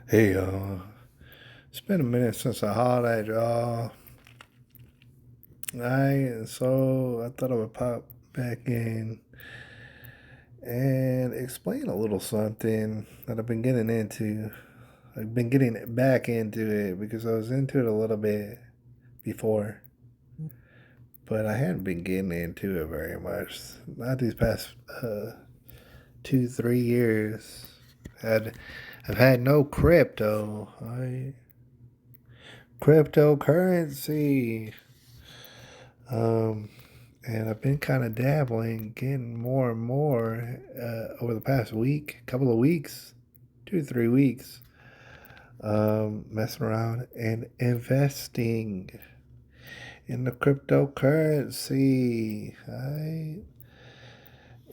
Hey, it's been a minute since I hollered at y'all. I thought I would pop back in and explain a little something that I've been getting into. I've been getting back into it because I was into it a little bit before, but I hadn't been getting into it very much. Not these past 2, 3 years. Had I've had no cryptocurrency. Um, and I've been kind of dabbling, getting more and more over the past week, couple of weeks, 2, 3 weeks, messing around and investing in the cryptocurrency. And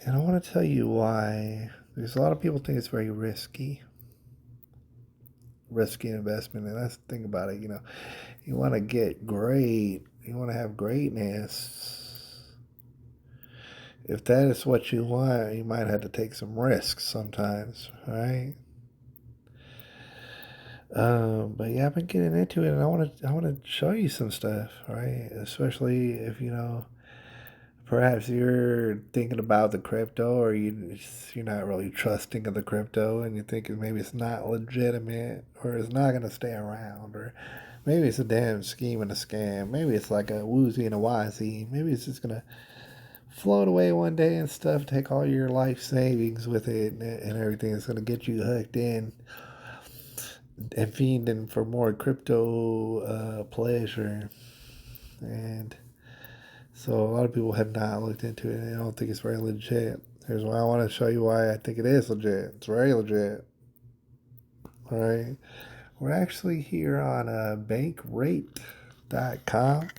I want to tell you why. Because a lot of people think it's very risky investment. And that's the thing about it. You want to get great. You want to have greatness. If that is what you want, you might have to take some risks sometimes, right? But yeah, I've been getting into it, and I want to show you some stuff, right? Especially if perhaps you're thinking about the crypto, or you're not really trusting of the crypto, and you think maybe it's not legitimate, or it's not gonna stay around, or maybe it's a damn scheme and a scam. Maybe it's like a woozy and a wazi. Maybe it's just gonna float away one day and stuff, take all your life savings with it and everything. It's going to get you hooked in and fiending for more crypto pleasure. And so a lot of people have not looked into it and I don't think it's very legit. Here's why I want to show you why I think it is legit. It's very legit. All right. We're actually here on bankrate.com.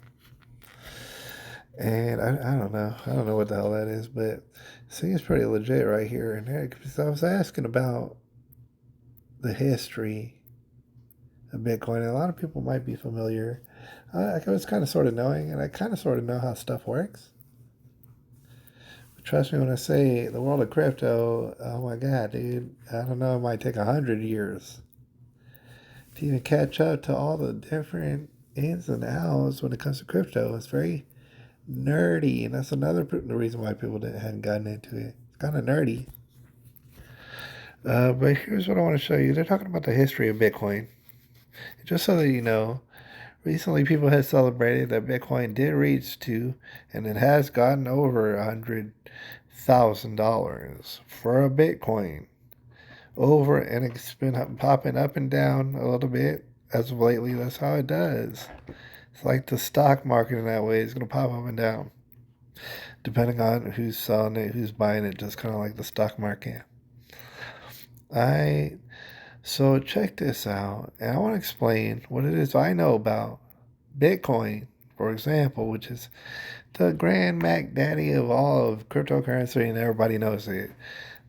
And I don't know. I don't know what the hell that is, but it seems pretty legit right here and there. Because I was asking about the history of Bitcoin. And a lot of people might be familiar. I was kind of sort of knowing, and I kind of sort of know how stuff works. But trust me when I say the world of crypto, oh my God, dude, I don't know, it might take 100 years to even catch up to all the different ins and outs when it comes to crypto. It's very nerdy, and that's another reason why people hadn't gotten into it. It's kind of nerdy. But here's what I want to show you. They're talking about the history of Bitcoin. Just so that you know, recently people have celebrated that Bitcoin did reach to, and it has gotten over $100,000 for a Bitcoin. Over, and it's been popping up and down a little bit as of lately. That's how it does. It's like the stock market in that way. It's going to pop up and down depending on who's selling it, who's buying it, just kind of like the stock market. I So check this out, and I want to explain what it is I know about Bitcoin, for example, which is the grand Mac Daddy of all of cryptocurrency, and everybody knows it.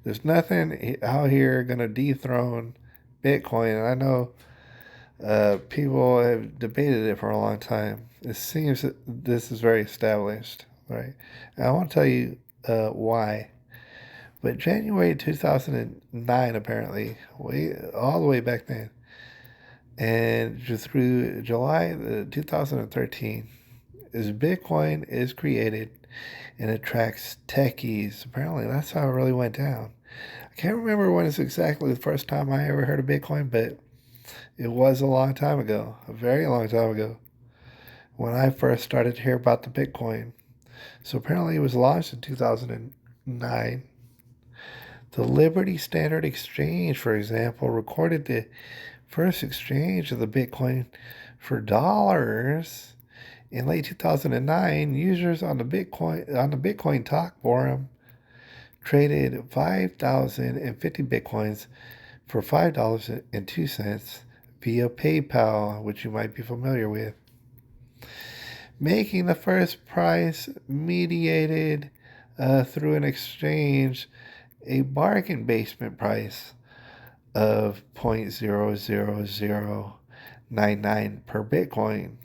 There's nothing out here gonna dethrone Bitcoin, and I know people have debated it for a long time. It seems that this is very established, right? And I want to tell you why. But January 2009, apparently, all the way back then, and through July 2013, is Bitcoin is created and attracts techies. Apparently, that's how it really went down. I can't remember when it's exactly the first time I ever heard of Bitcoin, but it was a long time ago, a very long time ago, when I first started to hear about the Bitcoin. So apparently, it was launched in 2009. The Liberty Standard Exchange, for example, recorded the first exchange of the Bitcoin for dollars in late 2009. Users on the Bitcoin Talk forum traded 5,050 Bitcoins for $5.02 via PayPal, which you might be familiar with, making the first price mediated through an exchange a bargain basement price of 0.00099 per Bitcoin,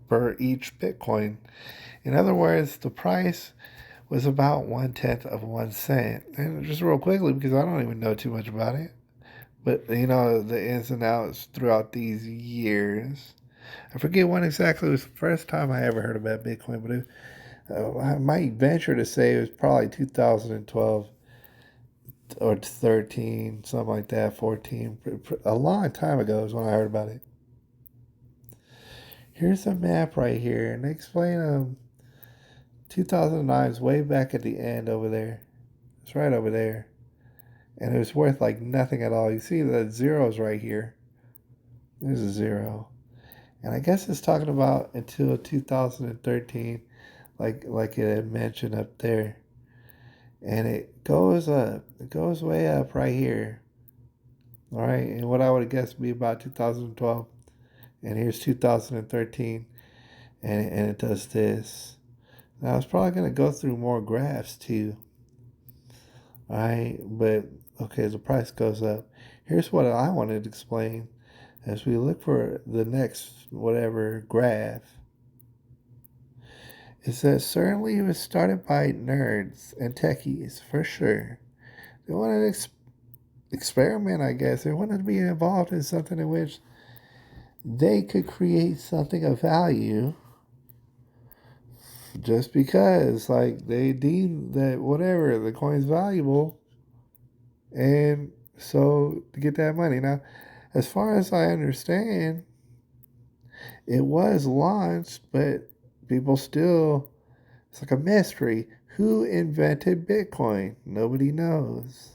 per each Bitcoin. In other words, the price was about 1/10 of 1 cent. And just real quickly, because I don't even know too much about it, But the ins and outs throughout these years. I forget when exactly was the first time I ever heard about Bitcoin, but I might venture to say it was probably 2012 or 13, something like that, 14. A long time ago is when I heard about it. Here's a map right here, and they explain 2009 is way back at the end over there. It's right over there. And it was worth like nothing at all. You see the zeros right here. There's a zero. And I guess it's talking about until 2013, like it had mentioned up there. And it goes up. It goes way up right here. All right. And what I would have guessed would be about 2012. And here's 2013. And it does this. Now, I was probably going to go through more graphs too. All right. But, okay, as the price goes up, here's what I wanted to explain as we look for the next whatever graph. Is that certainly it was started by nerds and techies, for sure. They wanted to experiment, I guess. They wanted to be involved in something in which they could create something of value just because, like, they deem that whatever, the coin's valuable. And so to get that money. Now, as far as I understand, it was launched, but people still, it's like a mystery. Who invented Bitcoin? Nobody knows.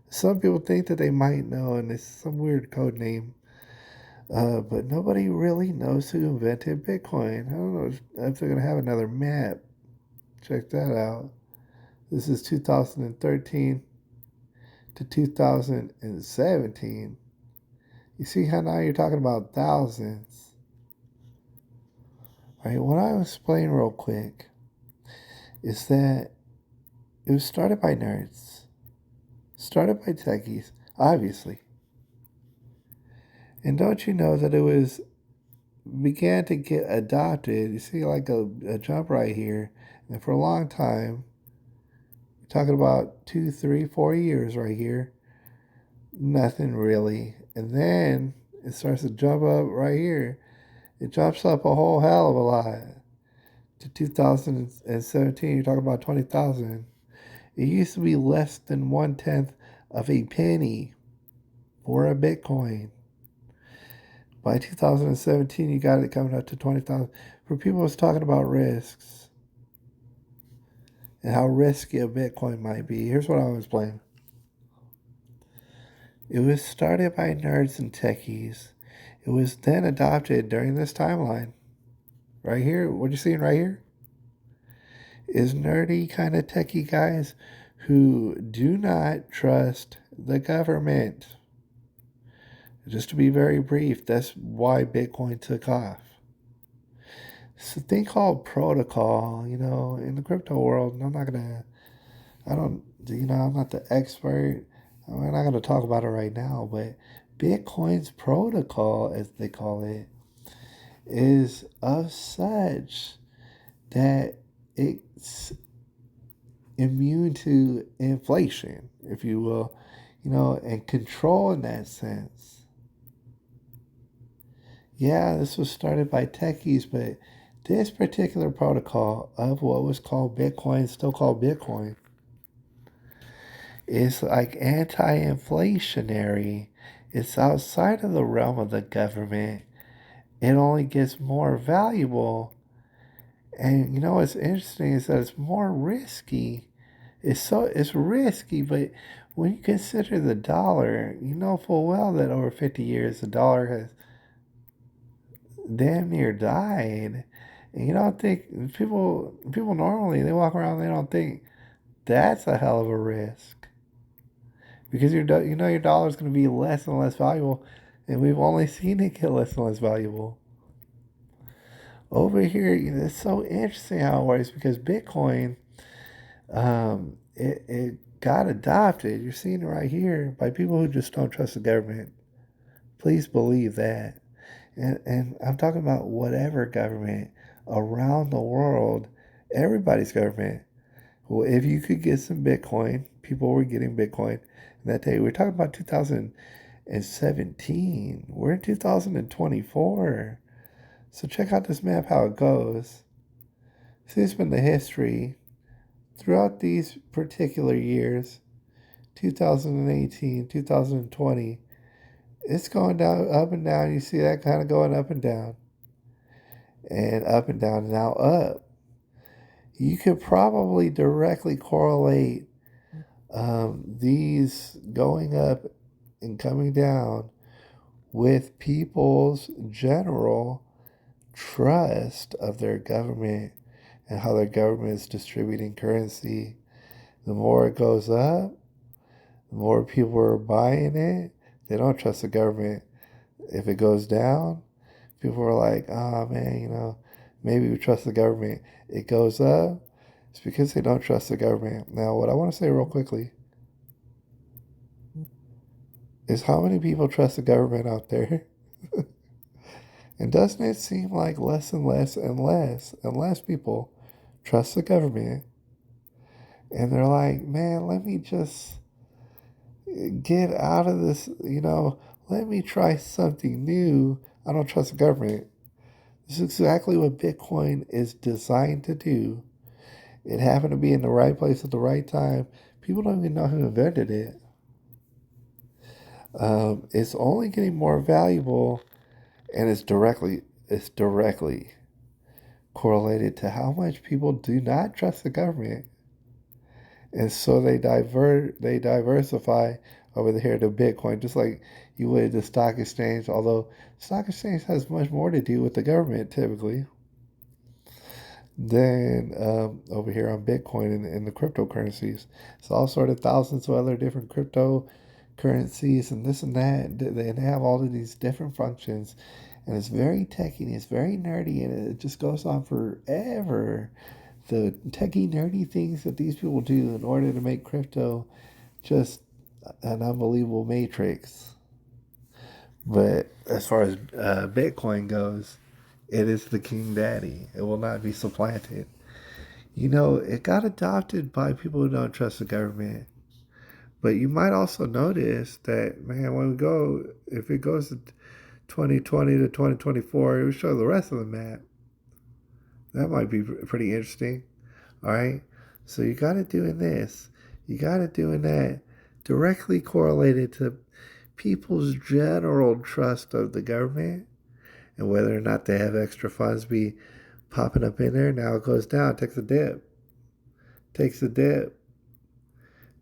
Some people think that they might know, and it's some weird code name. But nobody really knows who invented Bitcoin. I don't know if they're going to have another map. Check that out. This is 2013 to 2017. You see how now you're talking about thousands. All right, what I was explain real quick is that it was started by nerds, started by techies, obviously. And don't you know that it was began to get adopted? You see, like a jump right here, and for a long time, you're talking about 2, 3, 4 years right here, nothing really. And then it starts to jump up right here. It jumps up a whole hell of a lot. To 2017, you're talking about 20,000. It used to be less than 1/10 of a penny for a Bitcoin. By 2017, you got it coming up to 20,000. For people who's talking about risks and how risky a Bitcoin might be, here's what I was playing. It was started by nerds and techies. It was then adopted during this timeline. Right here, what you're seeing right here is nerdy kind of techie guys who do not trust the government. Just to be very brief, that's why Bitcoin took off. It's a thing called protocol, in the crypto world. And I'm not the expert. We're not going to talk about it right now, but Bitcoin's protocol, as they call it, is of such that it's immune to inflation, if you will, and control in that sense. Yeah, this was started by techies, but this particular protocol of what was called Bitcoin, still called Bitcoin, is like anti-inflationary. It's outside of the realm of the government. It only gets more valuable. And what's interesting is that it's more risky. It's risky, but when you consider the dollar, you know full well that over 50 years the dollar has damn near died. And you don't think people normally they walk around, they don't think that's a hell of a risk, because your dollar is going to be less and less valuable, and we've only seen it get less and less valuable. Over here, it's so interesting how it works, because Bitcoin, it got adopted. You're seeing it right here by people who just don't trust the government. Please believe that. And I'm talking about whatever government around the world, everybody's government. Well, if you could get some Bitcoin, people were getting Bitcoin that day. We're talking about 2018, 2017. We're in 2024. So check out this map, how it goes. See, it's been the history throughout these particular years, 2018, 2020. It's going down, up and down. You see that kind of going up and down, and now up. You could probably directly correlate these going up and coming down with people's general trust of their government and how their government is distributing currency. The more it goes up, the more people are buying it. They don't trust the government. If it goes down, people are like, oh man, maybe we trust the government. It goes up, it's because they don't trust the government. Now, what I want to say real quickly is how many people trust the government out there? And doesn't it seem like less and less and less and less people trust the government? And they're like, man, let me just get out of this, let me try something new. I don't trust the government. This is exactly what Bitcoin is designed to do. It happened to be in the right place at the right time. People don't even know who invented it. It's only getting more valuable, and it's directly correlated to how much people do not trust the government, and so they diversify over here to Bitcoin, just like you would the stock exchange. Although stock exchange has much more to do with the government typically than over here on Bitcoin and the cryptocurrencies. It's all sort of thousands of other different cryptocurrencies and this and that. They have all of these different functions, and it's very techy, it's very nerdy, and it just goes on forever. The techie, nerdy things that these people do in order to make crypto just an unbelievable matrix. But as far as Bitcoin goes, it is the king daddy. It will not be supplanted. It got adopted by people who don't trust the government. But you might also notice that, man, if it goes to 2020 to 2024, it will show the rest of the map. That might be pretty interesting. All right. So you got it doing this. You got it doing that. Directly correlated to people's general trust of the government and whether or not they have extra funds be popping up in there. Now it goes down, takes a dip.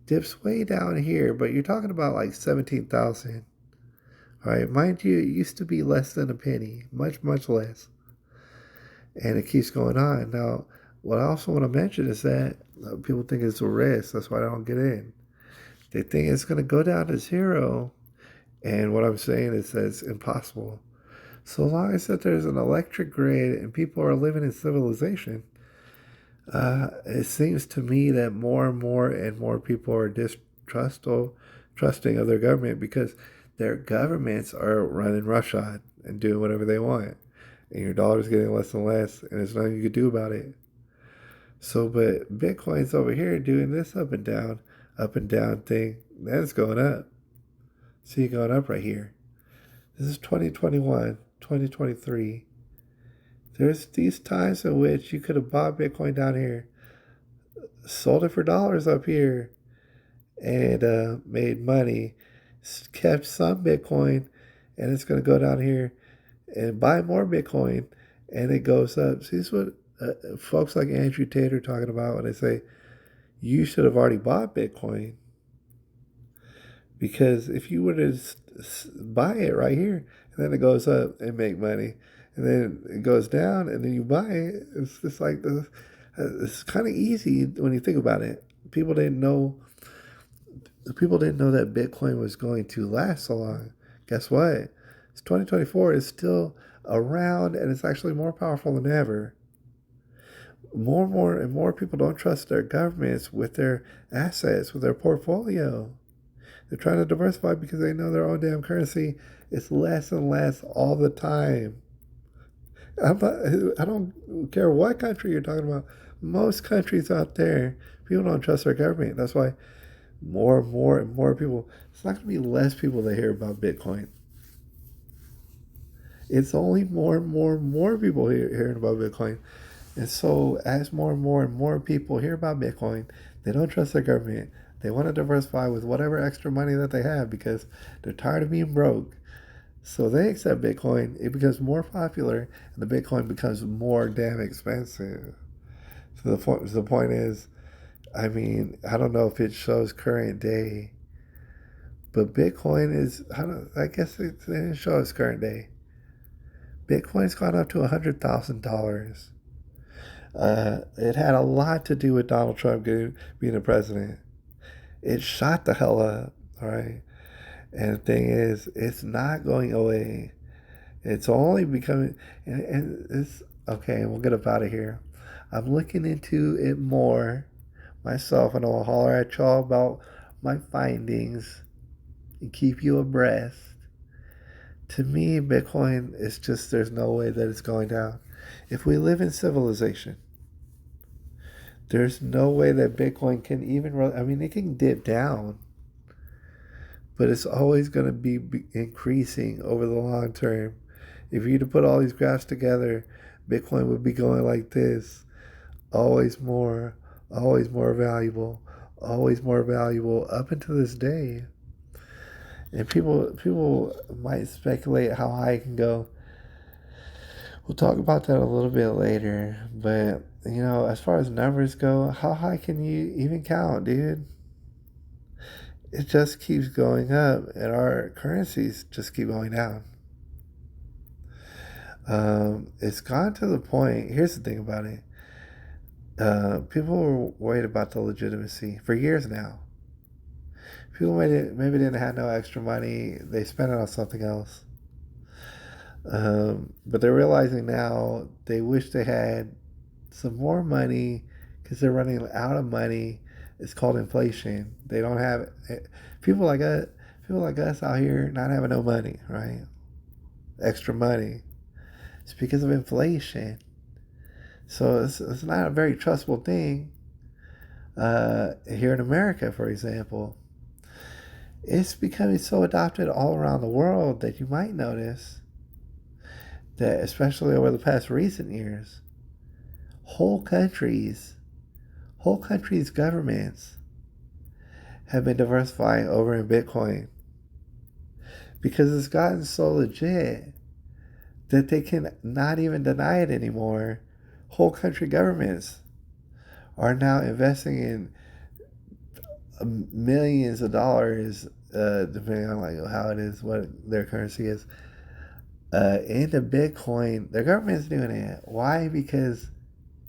Dips way down here, but you're talking about like 17,000. All right. Mind you, it used to be less than a penny, much, much less. And it keeps going on. Now, what I also want to mention is that people think it's a risk. That's why I don't get in. They think it's going to go down to zero. And what I'm saying is that it's impossible. So long as that there's an electric grid and people are living in civilization, it seems to me that more and more people are trusting of their government because their governments are running roughshod and doing whatever they want. And your dollar's getting less and less, and there's nothing you can do about it. So, but Bitcoin's over here doing this up and down thing. That's going up. See it going up right here. This is 2021, 2023. There's these times in which you could have bought Bitcoin down here, sold it for dollars up here, and made money, kept some Bitcoin, and it's going to go down here and buy more Bitcoin, and it goes up. See, this is what folks like Andrew Tate are talking about when they say you should have already bought Bitcoin. Because if you were to buy it right here, and then it goes up and make money, and then it goes down, and then you buy it, it's just like it's kind of easy when you think about it. People didn't know that Bitcoin was going to last so long. Guess what? It's 2024. It's still around, and it's actually more powerful than ever. More and more people don't trust their governments with their assets, with their portfolio. They're trying to diversify because they know their own damn currency is less and less all the time. I don't care what country you're talking about. Most countries out there, people don't trust their government. That's why More and more and more people. It's not going to be less people that hear about Bitcoin. It's only more and more and more people hearing about Bitcoin. And so, as more and more people hear about Bitcoin, they don't trust their government. They want to diversify with whatever extra money that they have because they're tired of being broke. So they accept Bitcoin. It becomes more popular, and the Bitcoin becomes more damn expensive. So the point is, I mean, I don't know if it shows current day, but Bitcoin is, I guess it didn't show us current day. Bitcoin's gone up to $100,000. It had a lot to do with Donald Trump being the president. It shot the hell up, all right? And the thing is, it's not going away. It's only becoming, and it's, okay, we'll get up out of here. I'm looking into it more myself, and I'll holler at y'all about my findings and keep you abreast. To me, Bitcoin is just, there's no way that it's going down. If we live in civilization, there's no way that Bitcoin can even, I mean, it can dip down, but it's always going to be increasing over the long term. If you were to put all these graphs together, Bitcoin would be going like this, always more valuable, always more valuable up until this day. And people might speculate how high it can go. We'll talk about that a little bit later. But you know, as far as numbers go, how high can you even count, dude? It just keeps going up, and our currencies just keep going down. It's gone to the point. Here's the thing about it. People were worried about the legitimacy for years now. People maybe didn't have no extra money. They spent it on something else. But they're realizing now they wish they had some more money because they're running out of money. It's called inflation. They don't have people like us. People like us out here not having no money, right? Extra money. It's because of inflation. So it's not a very trustable thing. Here in America, for example, it's becoming so adopted all around the world that you might notice that, especially over the past recent years, whole countries, governments have been diversifying over in Bitcoin because it's gotten so legit that they can not even deny it anymore. Whole country governments are now investing in millions of dollars, depending on like how it is, what their currency is, into Bitcoin. Their government's doing it. Why? Because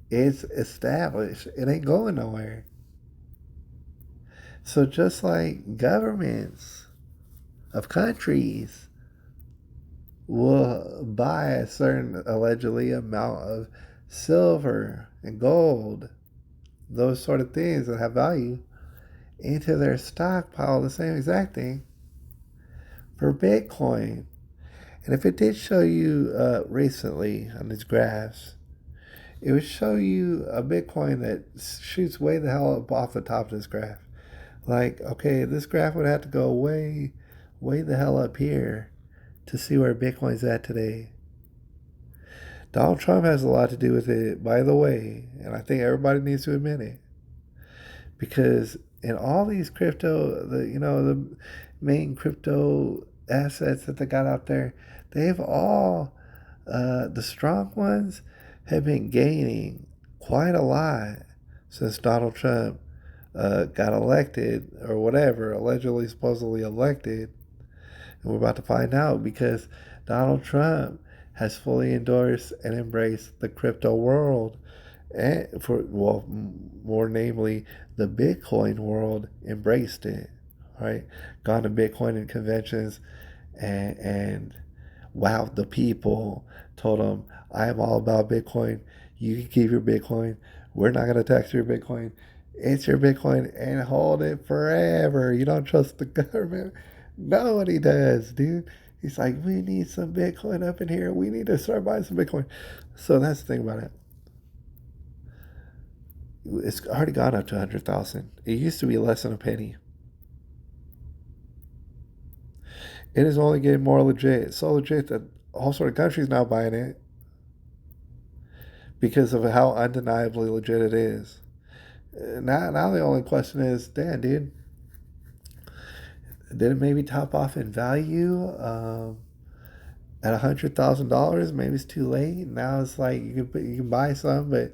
it's established. It ain't going nowhere. So just like governments of countries will buy a certain allegedly amount of silver and gold, those sort of things that have value, into their stockpile, the same exact thing for Bitcoin. And if it did show you recently on these graphs, it would show you a Bitcoin that shoots way the hell up off the top of this graph. Like, okay, this graph would have to go way the hell up here to see where Bitcoin's at today. Donald Trump has a lot to do with it, by the way, and I think everybody needs to admit it. Because in all these the main crypto assets that they got out there, they've all, the strong ones have been gaining quite a lot since Donald Trump got elected, or whatever, allegedly, supposedly elected. And we're about to find out because Donald Trump has fully endorsed and embraced the crypto world. And more namely, the Bitcoin world embraced it, right? Gone to Bitcoin conventions and wowed the people, told them, I am all about Bitcoin. You can keep your Bitcoin. We're not going to tax your Bitcoin. It's your Bitcoin and hold it forever. You don't trust the government? Nobody does, dude. He's like, we need some Bitcoin up in here. We need to start buying some Bitcoin. So that's the thing about it. It's already gone up to 100,000. It used to be less than a penny. It is only getting more legit. It's so legit that all sort of countries now buying it because of how undeniably legit it is. Now the only question is, damn, dude, did it maybe top off in value at $100,000? Maybe it's too late. Now it's like you can buy some, but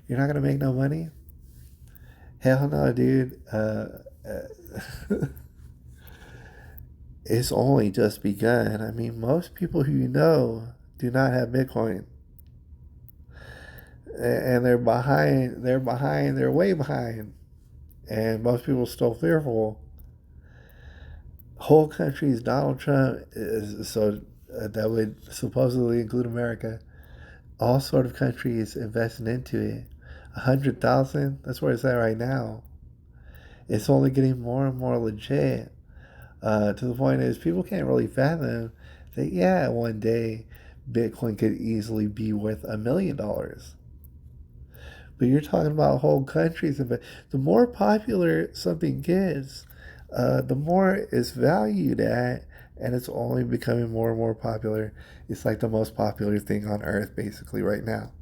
you're not gonna make no money. Hell no, dude. It's only just begun. I mean, most people who you know do not have Bitcoin, and they're behind. They're behind. They're way behind, and most people are still fearful. Whole countries, Donald Trump is so that would supposedly include America. All sort of countries investing into it. 100,000. That's where it's at right now. It's only getting more and more legit. To the point is people can't really fathom that, yeah, one day Bitcoin could easily be worth $1 million. But you're talking about whole countries. And the more popular something gets, the more it's valued at, and it's only becoming more and more popular. It's like the most popular thing on earth, basically, right now.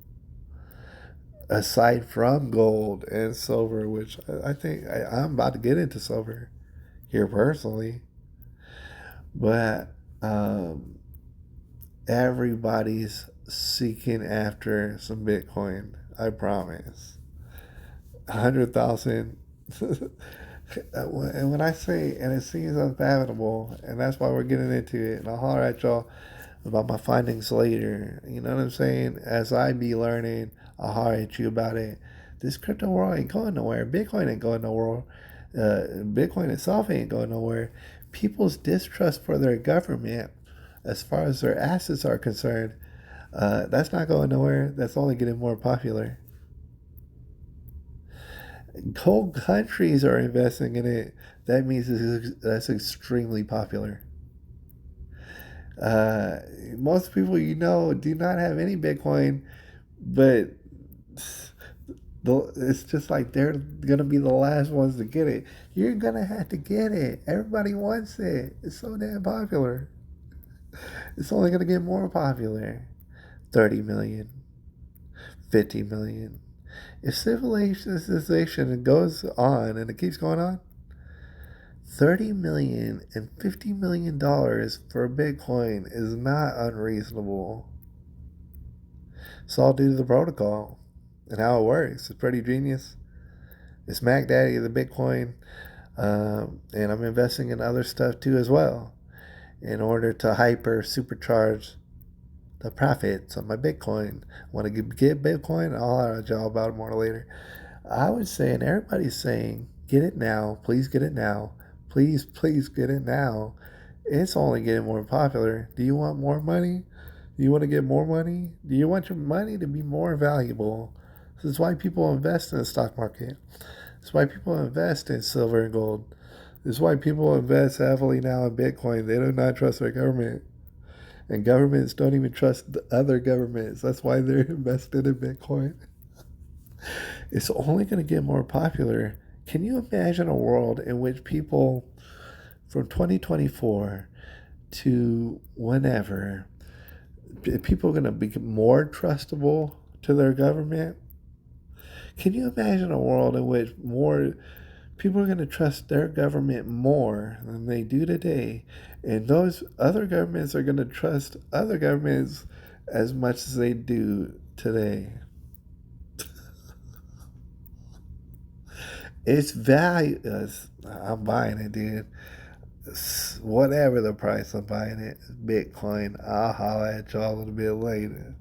Aside from gold and silver, which I think I'm about to get into silver here personally, but everybody's seeking after some Bitcoin. I promise. 100,000. And when I say, and it seems unfathomable, and that's why we're getting into it, and I'll holler at y'all about my findings later. You know what I'm saying? As I be learning, I'll holler at you about it. This crypto world ain't going nowhere. Bitcoin ain't going nowhere. Bitcoin itself ain't going nowhere. People's distrust for their government, as far as their assets are concerned, that's not going nowhere. That's only getting more popular. Whole countries are investing in it. That means that's extremely popular. Uh, Most people you know do not have any Bitcoin, but it's just like they're gonna be the last ones to get it. You're gonna have to get it. Everybody wants it. It's so damn popular. It's only gonna get more popular. 30 million, 50 million. If civilization goes on and it keeps going on, 30 million and $50 million for a Bitcoin is not unreasonable. It's all due to the protocol and how it works. It's pretty genius. It's Mac Daddy of the Bitcoin, and I'm investing in other stuff too as well in order to hyper supercharge the profits on my Bitcoin. Want to get Bitcoin? I'll tell you about it more later. I was saying, everybody's saying, get it now. Please get it now. Please, please get it now. It's only getting more popular. Do you want more money? Do you want to get more money? Do you want your money to be more valuable? This is why people invest in the stock market. This is why people invest in silver and gold. This is why people invest heavily now in Bitcoin. They do not trust their government. And governments don't even trust the other governments. That's why they're invested in Bitcoin. It's only going to get more popular. Can you imagine a world in which people from 2024 to whenever, people are going to be more trustable to their government? Can you imagine a world in which more people are going to trust their government more than they do today? And those other governments are going to trust other governments as much as they do today. It's value. I'm buying it, dude. Whatever the price, I'm buying it. Bitcoin. I'll holler at y'all a little bit later.